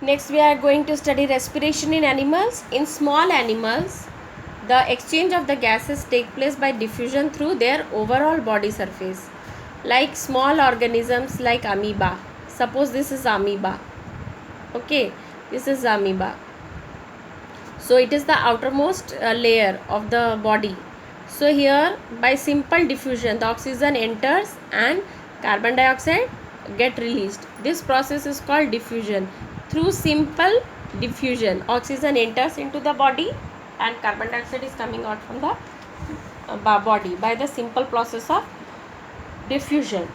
Next, we are going to study respiration in animals. In small animals, the exchange of the gases take place by diffusion through their overall body surface. Like small organisms like amoeba. Suppose this is amoeba. Okay, this is amoeba. So it is the outermost layer of the body. So here by simple diffusion the oxygen enters and carbon dioxide get released. This process is called diffusion. Through simple diffusion oxygen enters into the body and carbon dioxide is coming out from the body by the simple process of diffusion.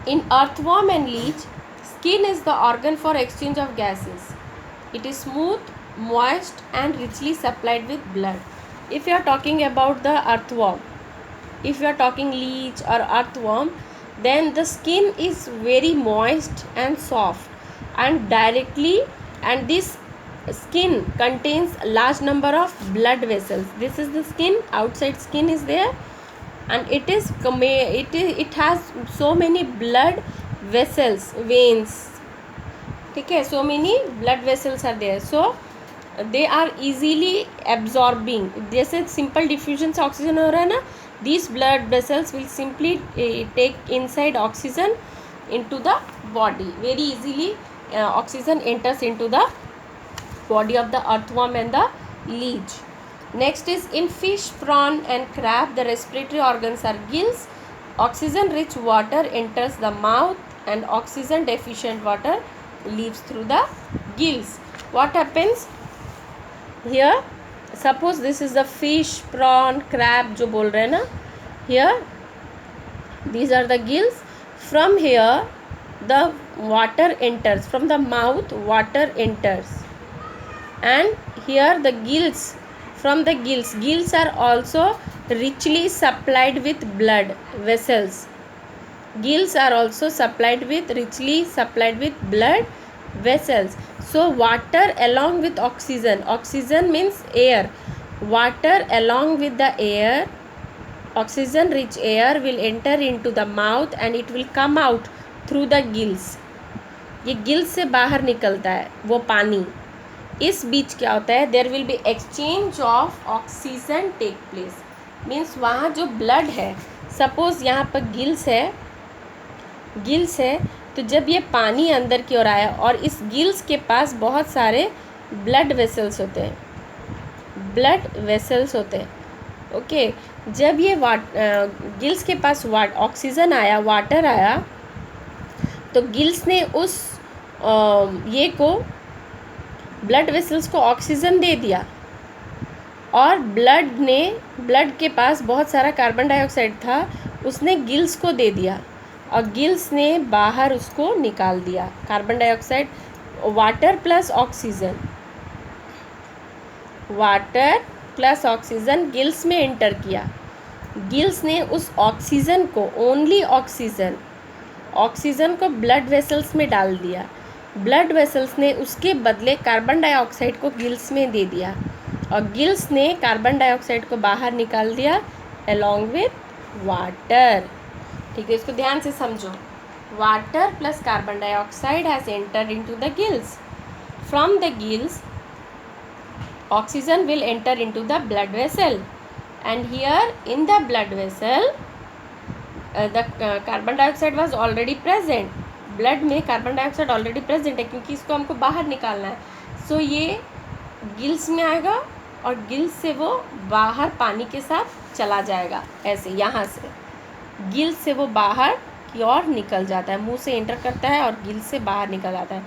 In earthworm and leech, skin is the organ for exchange of gases. It is smooth, moist and richly supplied with blood. If you are talking about the earthworm, if you are talking leech or earthworm, then the skin is very moist and soft and this skin contains large number of blood vessels. This is the skin, outside skin is there, and it has so many blood vessels, veins. Okay, so many blood vessels are there, so they are easily absorbing. जैसे simple diffusion से oxygen हो रहा है ना, these blood vessels will simply take inside oxygen into the body. Very easily oxygen enters into the body of the earthworm and the leech. Next is in fish, prawn and crab, the respiratory organs are gills. Oxygen rich water enters the mouth and oxygen deficient water leaves through the gills. What happens here? Suppose this is the fish, prawn, crab जो बोल रहे हैं ना, here these are the gills. From here the water enters, from the mouth water enters, and here the gills, from the gills are also richly supplied with blood vessels. Gills are also richly supplied with blood vessels. So water along with oxygen means air, water along with the air, oxygen rich air will enter into the mouth and it will come out through the gills. ये gills से बाहर निकलता है वो पानी. इस बीच क्या होता है, there will be exchange of oxygen take place. Means वहाँ जो ब्लड है, सपोज यहाँ पर गिल्स है तो जब ये पानी अंदर की ओर आया और इस गिल्स के पास बहुत सारे ब्लड वेसल्स होते हैं, ओके. जब ये गिल्स के पास ऑक्सीजन आया, वाटर आया, तो गिल्स ने उस ये को ब्लड वेसल्स को ऑक्सीजन दे दिया और ब्लड के पास बहुत सारा कार्बन डाइऑक्साइड था, उसने गिल्स को दे दिया और गिल्स ने बाहर उसको निकाल दिया. Carbon dioxide, water plus oxygen gills में एंटर किया. गिल्स ने उस ऑक्सीजन को, ओनली ऑक्सीजन को ब्लड वेसल्स में डाल दिया. ब्लड वेसल्स ने उसके बदले कार्बन डाइऑक्साइड को गिल्स में दे दिया और गिल्स ने कार्बन डाइऑक्साइड को बाहर निकाल दिया अलॉन्ग विथ वाटर. ठीक है, इसको ध्यान से समझो. Water plus carbon dioxide has entered into the gills. From the gills oxygen will enter into the blood vessel, and here in the blood vessel the carbon dioxide was already present. Blood में carbon dioxide already present है क्योंकि इसको हमको बाहर निकालना है. सो ये gills में आएगा और गिल्स से वो बाहर पानी के साथ चला जाएगा. ऐसे यहाँ से गिल्स से वो बाहर की ओर निकल जाता है, मुंह से एंटर करता है और गिल्स से बाहर निकल जाता है.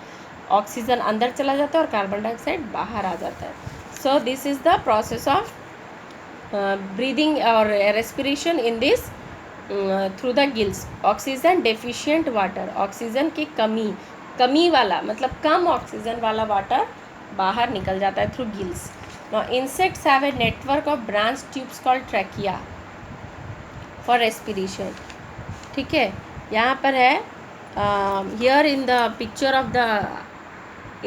ऑक्सीजन अंदर चला जाता है और कार्बन डाइऑक्साइड बाहर आ जाता है. So this is the process of breathing or respiration in this through the gills. Oxygen deficient water, oxygen की कमी वाला मतलब कम ऑक्सीजन वाला वाटर बाहर निकल जाता है through gills. Now insects have a network of branch tubes called trachea for respiration. ठीक है, यहाँ पर है here in the picture of the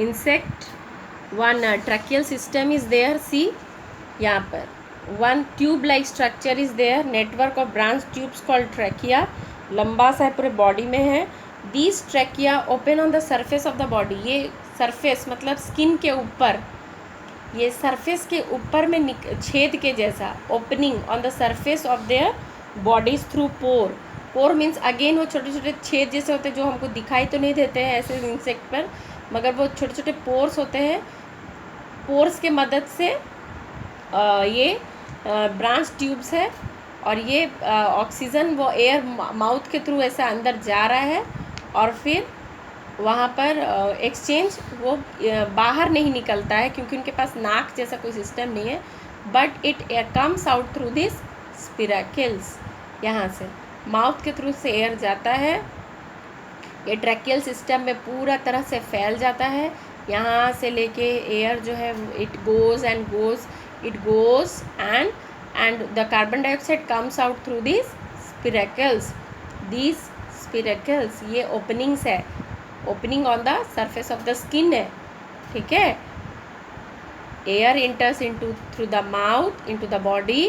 insect one tracheal system is there. See यहाँ पर one tube like structure is there, network of branch tubes called trachea. लंबा सा पूरे बॉडी में है These trachea open on the surface of the body. ये surface मतलब skin के ऊपर, ये सरफेस के ऊपर में छेद के जैसा opening on the surface of their bodies through pore. Pore means again वो छोटे छोटे छेद जैसे होते हैं जो हमको दिखाई तो नहीं देते हैं ऐसे इंसेक्ट पर, मगर वो छोटे छोटे पोर्स होते हैं. पोर्स के मदद से ये ब्रांच ट्यूब्स है और ये ऑक्सीजन वो एयर माउथ के थ्रू ऐसा अंदर जा रहा है और फिर वहाँ पर एक्सचेंज वो बाहर नहीं निकलता है क्योंकि उनके पास नाक जैसा कोई सिस्टम नहीं है, but it comes out through this spiracles. यहाँ से माउथ के थ्रू से एयर जाता है, ये ट्रैकियल सिस्टम में पूरा तरह से फैल जाता है. यहाँ से लेके एयर जो है it goes and goes, it goes and the carbon dioxide comes out through this spiracles. These spiracles ये ओपनिंग्स है, opening on the surface of the skin है. ठीक है. Air enters into through the mouth into the body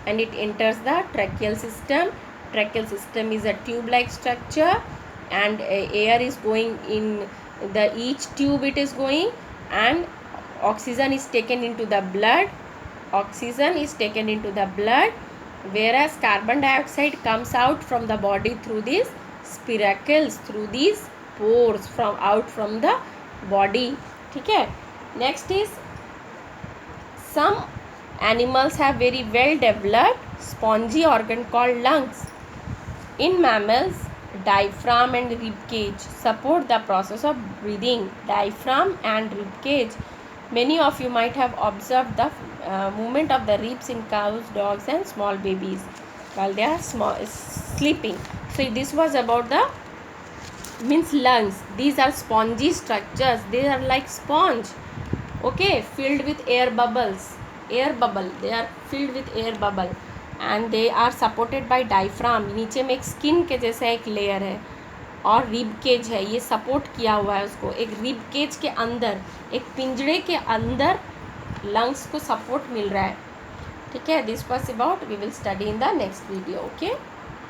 and it enters the tracheal system. Tracheal system is a tube like structure and air is going in the each tube it is going, and oxygen is taken into the blood. Oxygen is taken into the blood, whereas carbon dioxide comes out from the body through these spiracles, through these pores from the body. ठीक है. Next is some animals have very well developed spongy organ called lungs. In mammals, diaphragm and rib cage support the process of breathing. Diaphragm and rib cage. Many of you might have observed the movement of the ribs in cows, dogs and small babies while they are sleeping. So this was about the lungs. These are spongy structures. They are like sponge, okay, filled with air bubbles. They are filled with air bubble and they are supported by diaphragm. नीचे में एक skin के जैसा एक layer है और rib cage है, ये सपोर्ट किया हुआ है उसको. एक रिब केज के अंदर, एक पिंजड़े के अंदर लंग्स को सपोर्ट मिल रहा है. ठीक है. This was about, we will study in the next video. Okay.